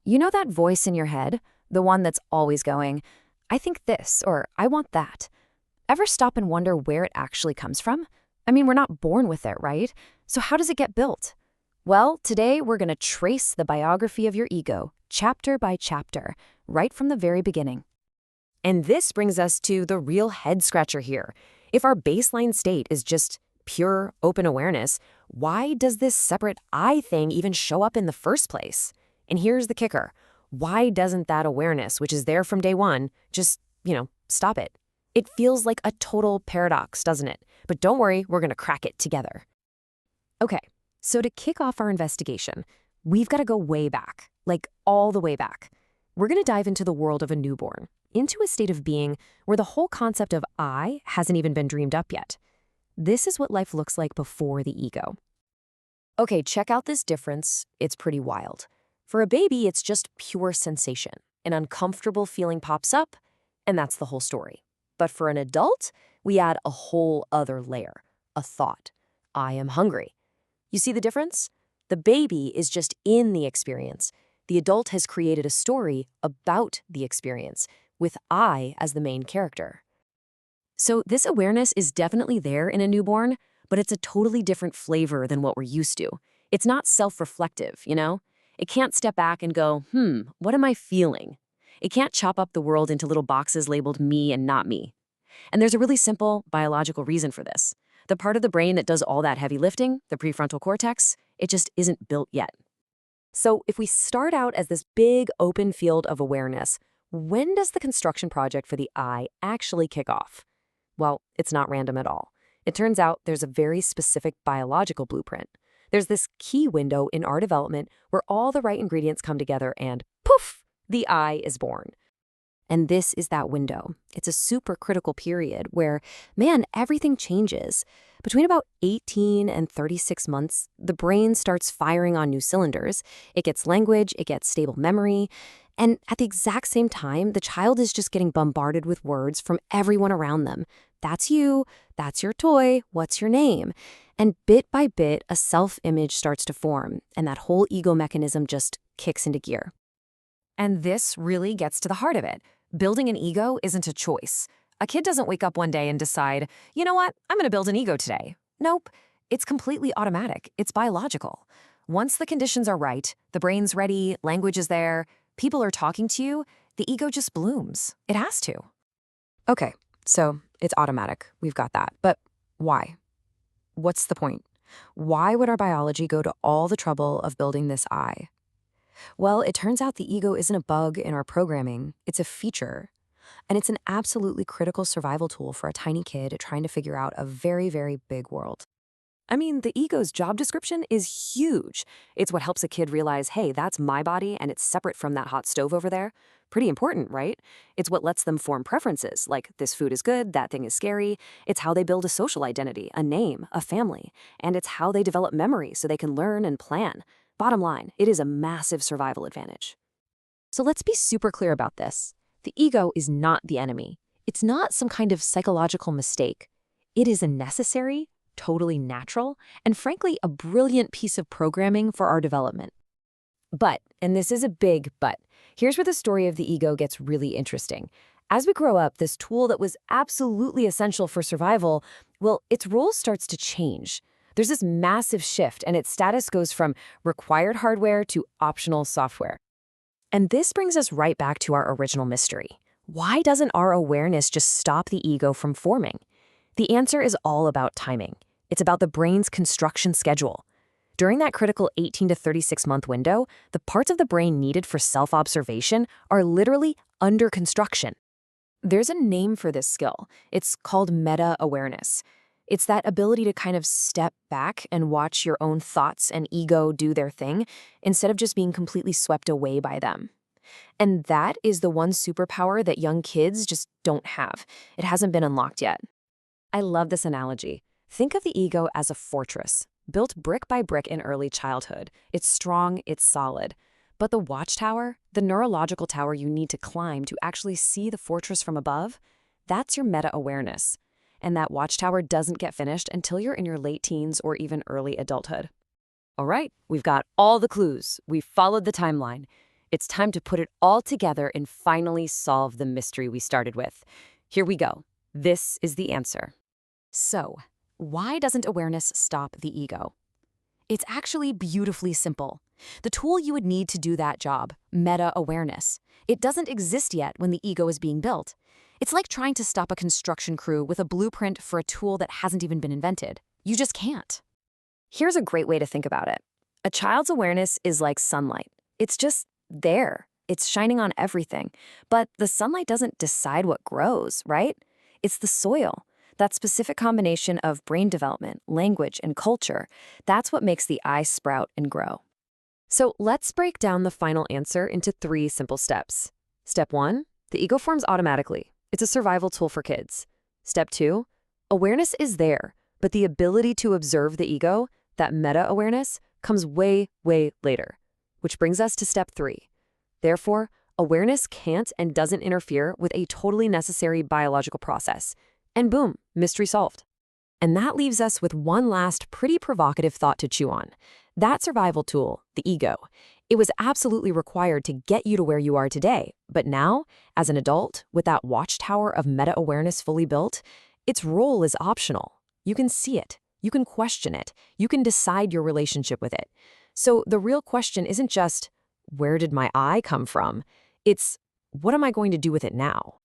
You know that voice in your head? The one that's always going, I think this, or I want that. Ever stop and wonder where it actually comes from? I mean, we're not born with it, right? So how does it get built? Well, today we're going to trace the biography of your ego, chapter by chapter, right from the very beginning. And this brings us to the real head-scratcher here. If our baseline state is just pure, open awareness, why does this separate I thing even show up in the first place? And here's the kicker. Why doesn't that awareness, which is there from day one, just, stop it? It feels like a total paradox, doesn't it? But don't worry, we're going to crack it together. Okay, so to kick off our investigation, we've got to go way back, like all the way back. We're going to dive into the world of a newborn, into a state of being where the whole concept of I hasn't even been dreamed up yet. This is what life looks like before the ego. Okay, check out this difference. It's pretty wild. For a baby, it's just pure sensation. An uncomfortable feeling pops up, and that's the whole story. But for an adult, we add a whole other layer, a thought. I am hungry. You see the difference? The baby is just in the experience. The adult has created a story about the experience, with I as the main character. So this awareness is definitely there in a newborn, but it's a totally different flavor than what we're used to. It's not self-reflective, It can't step back and go, what am I feeling? It can't chop up the world into little boxes labeled me and not me. And there's a really simple biological reason for this. The part of the brain that does all that heavy lifting, the prefrontal cortex, it just isn't built yet. So if we start out as this big open field of awareness, when does the construction project for the I actually kick off? Well, it's not random at all. It turns out there's a very specific biological blueprint. There's this key window in our development where all the right ingredients come together and poof, the I is born. And this is that window. It's a super critical period where, everything changes. Between about 18 and 36 months, the brain starts firing on new cylinders. It gets language, it gets stable memory. And at the exact same time, the child is just getting bombarded with words from everyone around them. That's you, that's your toy, what's your name? And bit by bit, a self-image starts to form, and that whole ego mechanism just kicks into gear. And this really gets to the heart of it. Building an ego isn't a choice. A kid doesn't wake up one day and decide, you know what, I'm going to build an ego today. Nope, it's completely automatic. It's biological. Once the conditions are right, the brain's ready, language is there, people are talking to you, the ego just blooms. It has to. Okay, so it's automatic. We've got that. But why? What's the point? Why would our biology go to all the trouble of building this I? Well, it turns out the ego isn't a bug in our programming. It's a feature. And it's an absolutely critical survival tool for a tiny kid trying to figure out a very, very big world. I mean, the ego's job description is huge. It's what helps a kid realize, hey, that's my body and it's separate from that hot stove over there. Pretty important, right? It's what lets them form preferences, like this food is good, that thing is scary. It's how they build a social identity, a name, a family. And it's how they develop memory so they can learn and plan. Bottom line, it is a massive survival advantage. So let's be super clear about this. The ego is not the enemy. It's not some kind of psychological mistake. It is a necessary, totally natural, and frankly, a brilliant piece of programming for our development. But, and this is a big but, here's where the story of the ego gets really interesting. As we grow up, this tool that was absolutely essential for survival, well, its role starts to change. There's this massive shift, and its status goes from required hardware to optional software. And this brings us right back to our original mystery. Why doesn't our awareness just stop the ego from forming? The answer is all about timing. It's about the brain's construction schedule. During that critical 18 to 36-month window, the parts of the brain needed for self-observation are literally under construction. There's a name for this skill. It's called meta-awareness. It's that ability to kind of step back and watch your own thoughts and ego do their thing instead of just being completely swept away by them. And that is the one superpower that young kids just don't have. It hasn't been unlocked yet. I love this analogy. Think of the ego as a fortress, built brick by brick in early childhood. It's strong, it's solid. But the watchtower, the neurological tower you need to climb to actually see the fortress from above, that's your meta-awareness. And that watchtower doesn't get finished until you're in your late teens or even early adulthood. All right, we've got all the clues. We've followed the timeline. It's time to put it all together and finally solve the mystery we started with. Here we go. This is the answer. So, why doesn't awareness stop the ego? It's actually beautifully simple. The tool you would need to do that job, meta-awareness, it doesn't exist yet when the ego is being built. It's like trying to stop a construction crew with a blueprint for a tool that hasn't even been invented. You just can't. Here's a great way to think about it. A child's awareness is like sunlight. It's just there. It's shining on everything. But the sunlight doesn't decide what grows, right? It's the soil. That specific combination of brain development, language, and culture, that's what makes the eye sprout and grow. So let's break down the final answer into 3 simple steps. Step 1, the ego forms automatically. It's a survival tool for kids. Step 2, awareness is there, but the ability to observe the ego, that meta-awareness, comes way, way later. Which brings us to step 3. Therefore, awareness can't and doesn't interfere with a totally necessary biological process. And boom, mystery solved. And that leaves us with one last pretty provocative thought to chew on. That survival tool, the ego, it was absolutely required to get you to where you are today. But now, as an adult, with that watchtower of meta-awareness fully built, its role is optional. You can see it. You can question it. You can decide your relationship with it. So the real question isn't just, where did my I come from? It's, what am I going to do with it now?